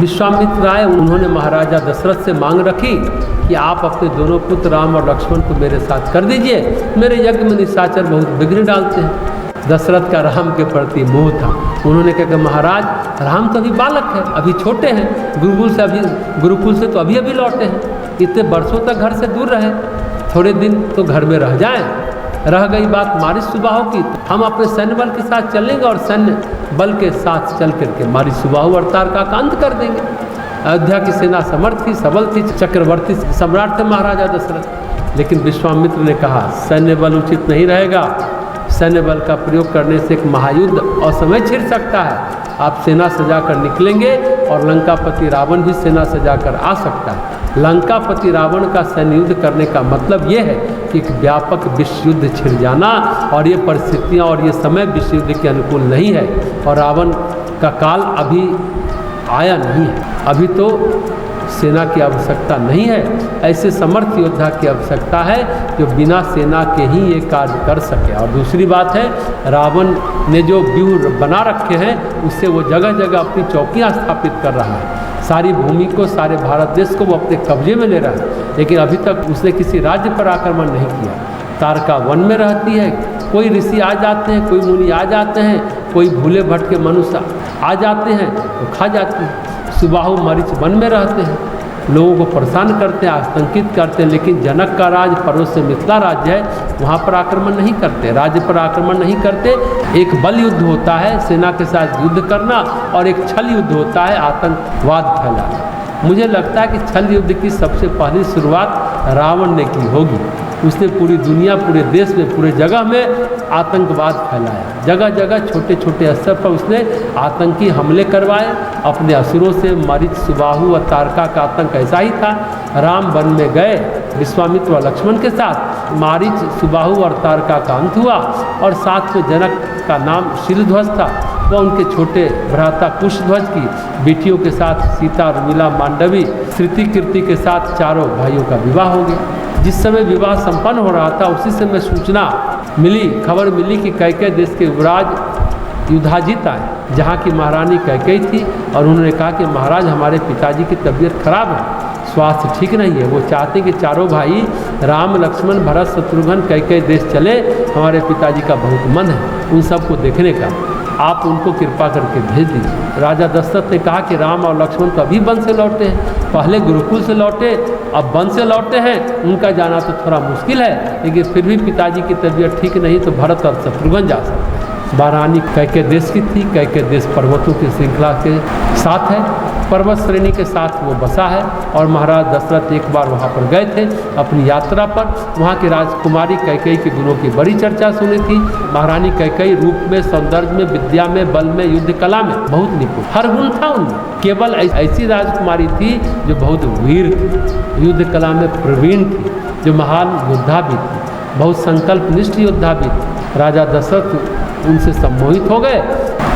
विश्वामित्र आए, उन्होंने महाराजा दशरथ से मांग रखी कि आप अपने दोनों पुत्र राम और लक्ष्मण को मेरे साथ कर दीजिए, मेरे यज्ञ में निशाचर बहुत विघ्न डालते हैं। दशरथ का राम के प्रति मोह था। उन्होंने कहा कि महाराज राम तो अभी बालक है, अभी छोटे हैं, गुरुकुल से तो अभी अभी लौटे हैं, इतने वर्षों तक घर से दूर रहे, थोड़े दिन तो घर में रह जाएं। रह गई बात मारीच सुबाहु की, हम अपने सैन्य बल के साथ चलेंगे और सैन्य बल के साथ चल करके मारीच सुबाहु और तारका का अंत कर देंगे। अयोध्या की सेना समर्थ थी, सबल थी, चक्रवर्ती सम्राट थे महाराजा दशरथ। लेकिन विश्वामित्र ने कहा सैन्य बल उचित नहीं रहेगा, सैन्य बल का प्रयोग करने से एक महायुद्ध असमय छिड़ सकता है। आप सेना सजाकर निकलेंगे और लंकापति रावण भी सेना सजाकर आ सकता है। लंकापति रावण का सैन्य युद्ध करने का मतलब ये है कि एक व्यापक विश्व युद्ध छिड़ जाना, और ये परिस्थितियाँ और ये समय विश्व युद्ध के अनुकूल नहीं है, और रावण का काल अभी आया नहीं है, अभी तो सेना की आवश्यकता नहीं है, ऐसे समर्थ योद्धा की आवश्यकता है जो बिना सेना के ही ये कार्य कर सके। और दूसरी बात है, रावण ने जो व्यूह बना रखे हैं उससे वो जगह जगह अपनी चौकियां स्थापित कर रहा है, सारी भूमि को, सारे भारत देश को वो अपने कब्जे में ले रहा है, लेकिन अभी तक उसने किसी राज्य पर आक्रमण नहीं किया। तारका वन में रहती है, कोई ऋषि आ जाते हैं, कोई मुनि आ जाते हैं, कोई भूले भटके मनुष्य आ जाते हैं तो खा जाते हैं। सुबाहु मरीच वन में रहते हैं, लोगों को परेशान करते हैं, आतंकित करते हैं, लेकिन जनक का राज पर्वत से मिथिला राज्य है, वहाँ पर आक्रमण नहीं करते, राज्य पर आक्रमण नहीं करते। एक बल युद्ध होता है, सेना के साथ युद्ध करना, और एक छल युद्ध होता है, आतंकवाद फैलाना। मुझे लगता है कि छल युद्ध की सबसे पहली शुरुआत रावण ने की होगी। उसने पूरी दुनिया, पूरे देश में, पूरे जगह में आतंकवाद फैलाया, जगह जगह छोटे छोटे स्तर पर उसने आतंकी हमले करवाए अपने असुरों से। मरीच, सुबाहु और तारका का आतंक ऐसा ही था। राम वन में गए विश्वामित्र और लक्ष्मण के साथ, मारीच, सुबाहु और तारका का अंत हुआ, और साथ में जनक का नाम शीलध्वज था, वह उनके छोटे भ्राता कुशध्वज की बेटियों के साथ सीता, उर्मिला, मांडवी, श्रुति, कीर्ति के साथ चारों भाइयों का विवाह हो गया। जिस समय विवाह संपन्न हो रहा था उसी समय सूचना मिली, खबर मिली कि कैकेयी देश के युवराज युधाजित आए, जहाँ की महारानी कैकेयी थी, और उन्होंने कहा कि महाराज हमारे पिताजी की तबीयत खराब है, स्वास्थ्य ठीक नहीं है, वो चाहते कि चारों भाई राम, लक्ष्मण, भरत, शत्रुघ्न कैकेयी देश चले, हमारे पिताजी का बहुत मन है उन सबको देखने का, आप उनको कृपा करके भेज दीजिए। राजा दशरथ ने कहा कि राम और लक्ष्मण तो अभी वन से लौटे हैं, पहले गुरुकुल से लौटे, अब वन से लौटे हैं, उनका जाना तो थोड़ा मुश्किल है, लेकिन फिर भी पिताजी की तबीयत ठीक नहीं तो भरत और शत्रुघ्न जा सकते हैं। महारानी कैकेयी देश की थी, कैकेयी देश पर्वतों की श्रृंखला के साथ है, पर्वत श्रेणी के साथ वो बसा है, और महाराज दशरथ एक बार वहाँ पर गए थे अपनी यात्रा पर। वहाँ की राजकुमारी कैकेयी के गुणों की बड़ी चर्चा सुनी थी। महारानी कैकेयी रूप में, सौंदर्य में, विद्या में, बल में, युद्ध कला में बहुत निपुण, हर गुण था उनमें। केवल ऐसी राजकुमारी थी जो बहुत वीर थी, युद्ध कला में प्रवीण थी, जो महान योद्धा भी थी, बहुत संकल्पनिष्ठ योद्धा भी थी। राजा दशरथ उनसे सम्मोहित हो गए,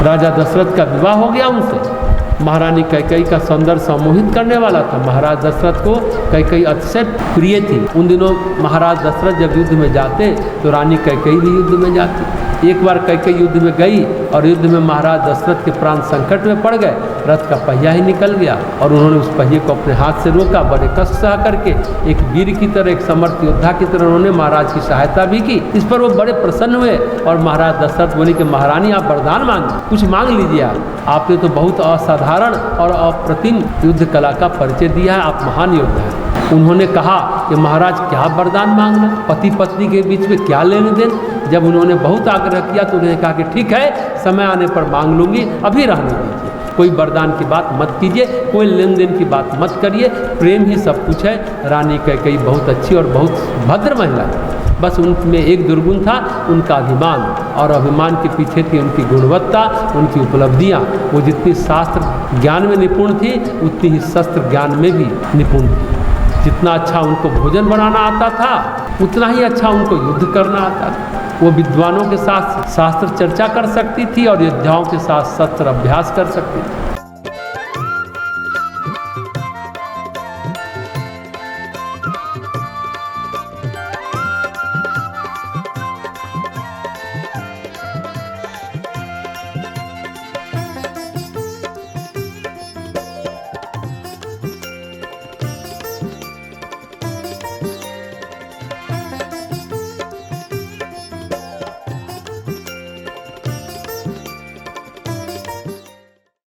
राजा दशरथ का विवाह हो गया उनसे। महारानी कैकेयी का सौंदर्य सम्मोहित करने वाला था। महाराज दशरथ को कैकेयी अतिशय प्रिय थी। उन दिनों महाराज दशरथ जब युद्ध में जाते तो रानी कैकेयी भी युद्ध में जाती। एक बार कैकेयी युद्ध में गई और युद्ध में महाराज दशरथ के प्राण संकट में पड़ गए, रथ का पहिया ही निकल गया और उन्होंने उस पहिए को अपने हाथ से रोका। बड़े कष्ट सह करके एक वीर की तरह, एक समर्थ योद्धा की तरह उन्होंने महाराज की सहायता भी की। इस पर वो बड़े प्रसन्न हुए और महाराज दशरथ बोले कि महारानी आप वरदान मांगे, कुछ मांग लीजिए। आपने तो बहुत असाधारण और अप्रतिम युद्ध कला का परिचय दिया है, आप महान योद्धा हैं। उन्होंने कहा कि महाराज क्या वरदान मांगना, पति पत्नी के बीच में क्या लेने देन। जब उन्होंने बहुत आग्रह किया तो उन्होंने कहा कि ठीक है, समय आने पर मांग लूंगी, अभी रहने दीजिए, कोई वरदान की बात मत कीजिए, कोई लेन देन की बात मत करिए, प्रेम ही सब कुछ है। रानी कैकेयी बहुत अच्छी और बहुत भद्र महिला थी। बस उनमें एक दुर्गुण था, उनका अभिमान, और अभिमान के पीछे थी उनकी गुणवत्ता, उनकी उपलब्धियाँ। वो जितनी शास्त्र ज्ञान में निपुण थी उतनी ही शस्त्र ज्ञान में भी निपुण थी। जितना अच्छा उनको भोजन बनाना आता था उतना ही अच्छा उनको युद्ध करना आता था। वो विद्वानों के साथ शास्त्र चर्चा कर सकती थी और योद्धाओं के साथ शस्त्र अभ्यास कर सकती थी।